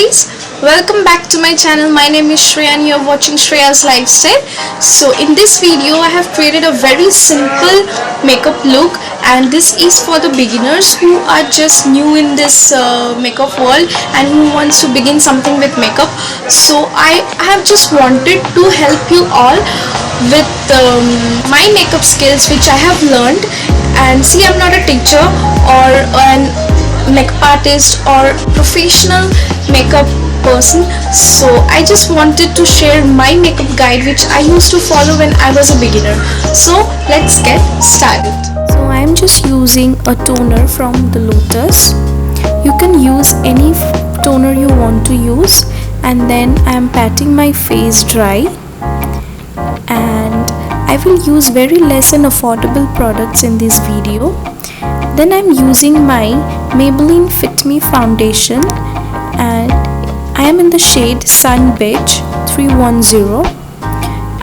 guys, welcome back to my channel. My name is Shreya and you're watching Shreya's lifestyle. So in this video I have created a very simple makeup look, and this is for the beginners who are just new in this makeup world and who wants to begin something with makeup. So I have just wanted to help you all with my makeup skills which I have learned. And see, I'm not a teacher or an makeup artist or professional makeup person, so I just wanted to share my makeup guide which I used to follow when I was a beginner. So let's get started. So I'm just using a toner from the Lotus. You can use any toner you want to use, and then I'm patting my face dry, and I will use very less and affordable products in this video. Then I'm using my Maybelline Fit Me foundation, and I am in the shade Sun Beige 310.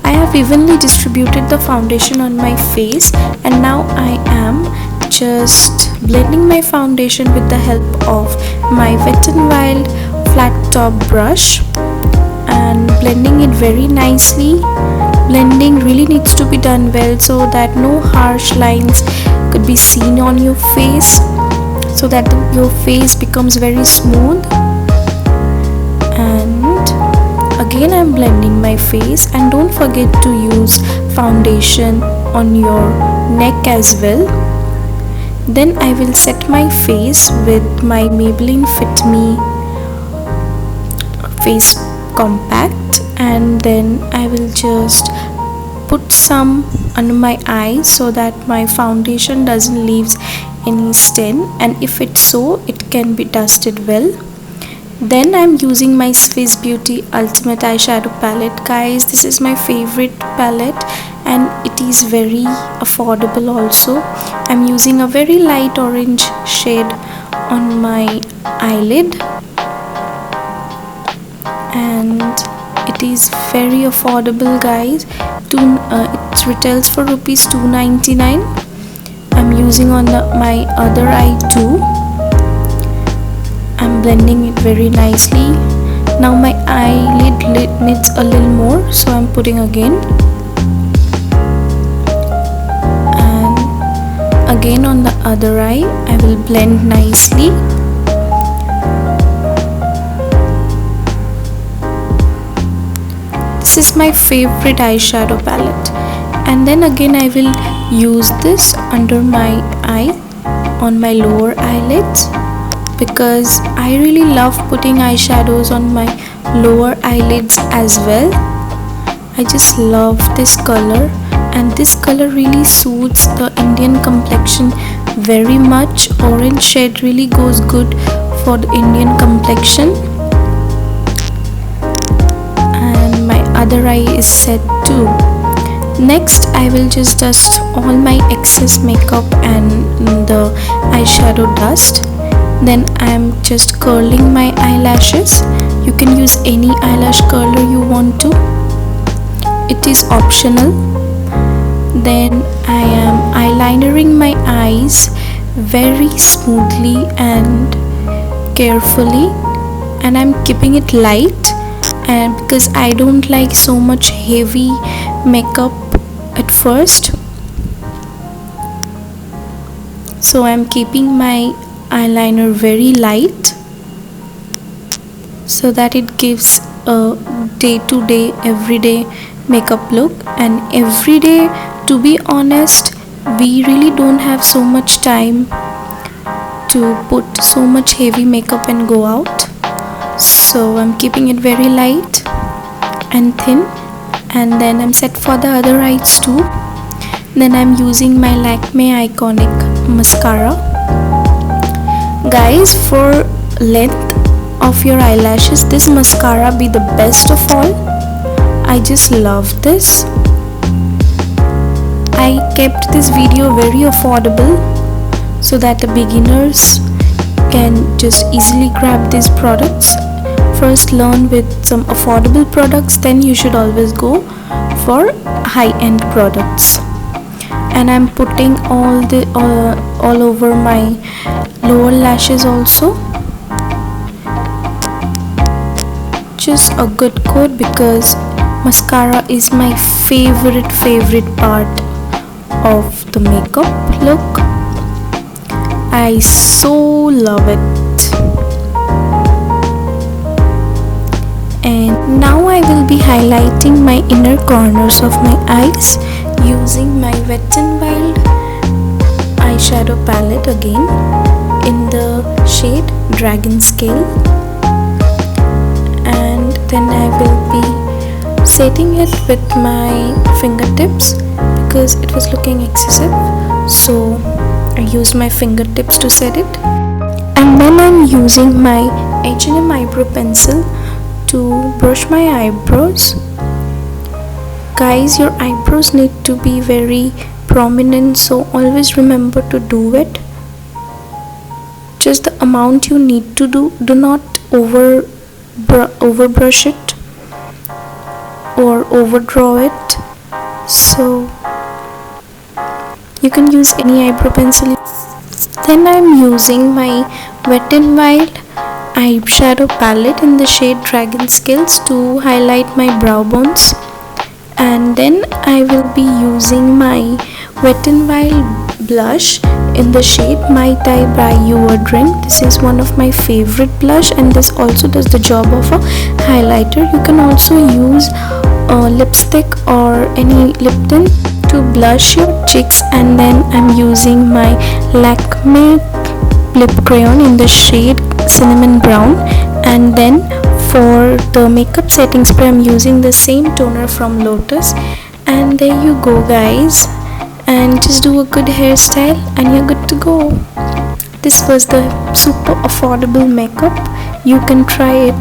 I have evenly distributed the foundation on my face, and now I am just blending my foundation with the help of my WETNWILD flat top brush and blending it very nicely. Blending really needs to be done well so that no harsh lines could be seen on your face, so that your face becomes very smooth. And again I'm blending my face, and don't forget to use foundation on your neck as well. Then I will set my face with my Maybelline Fit Me face compact, and then I will just put some under my eyes so that my foundation doesn't leave any stain, and if it's so, it can be dusted well. Then I'm using my Swiss Beauty Ultimate Eyeshadow Palette. Guys, this is my favorite palette and it is very affordable also. I'm using a very light orange shade on my eyelid, and it is very affordable, guys. It retails for rupees 299. I'm using on my other eye too. I'm blending it very nicely. Now my eyelid needs a little more, so I'm putting again, and again on the other eye I will blend nicely. This is my favorite eyeshadow palette, and then again I will use this under my eye on my lower eyelids, because I really love putting eyeshadows on my lower eyelids as well. I just love this color, and this color really suits the Indian complexion very much. Orange shade really goes good for the Indian complexion. Other eye is set too. Next I will just dust all my excess makeup and the eyeshadow dust. Then I am just curling my eyelashes. You can use any eyelash curler you want to, it is optional. Then I am eyelinering my eyes very smoothly and carefully, and I'm keeping it light, and because I don't like so much heavy makeup at first, so I'm keeping my eyeliner very light so that it gives a day-to-day everyday makeup look. And every day, to be honest, we really don't have so much time to put so much heavy makeup and go out, so I'm keeping it very light and thin. And then I'm set for the other eyes too. Then I'm using my LAKME EYECONIC mascara. Guys, for length of your eyelashes, this mascara be the best of all. I just love this. I kept this video very affordable so that the beginners can just easily grab these products. First learn with some affordable products, then you should always go for high-end products. And I'm putting all over my lower lashes also. just a good coat because mascara is my favorite part of the makeup look. I so love it. And now I will be highlighting my inner corners of my eyes using my Wet n Wild eyeshadow palette again in the shade Dragon Scale, and then I will be setting it with my fingertips because it was looking excessive, so I use my fingertips to set it. And then I'm using my H&M eyebrow pencil to brush my eyebrows. Guys, your eyebrows need to be very prominent, so always remember to do it. Just the amount you need to do. Do not overbrush it or overdraw it. So you can use any eyebrow pencil. Then I'm using my Wet n Wild eyeshadow palette in the shade Dragon Scales to highlight my brow bones, and then I will be using my Wet n Wild blush in the shade My Tai by You a Drink. This is one of my favorite blush, and this also does the job of a highlighter. You can also use lipstick or any lip tint to blush your cheeks. And then I'm using my LAKME lip crayon in the shade Cinnamon Brown, and then for the makeup setting spray I'm using the same toner from Lotus. And there you go guys, and just do a good hairstyle and you're good to go. This was the super affordable makeup. You can try it.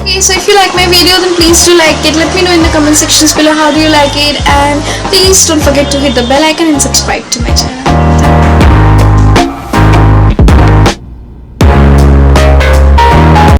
Okay, so if you like my video, then please do like it. Let me know in the comment sections below how do you like it, and please don't forget to hit the bell icon and subscribe to my channel.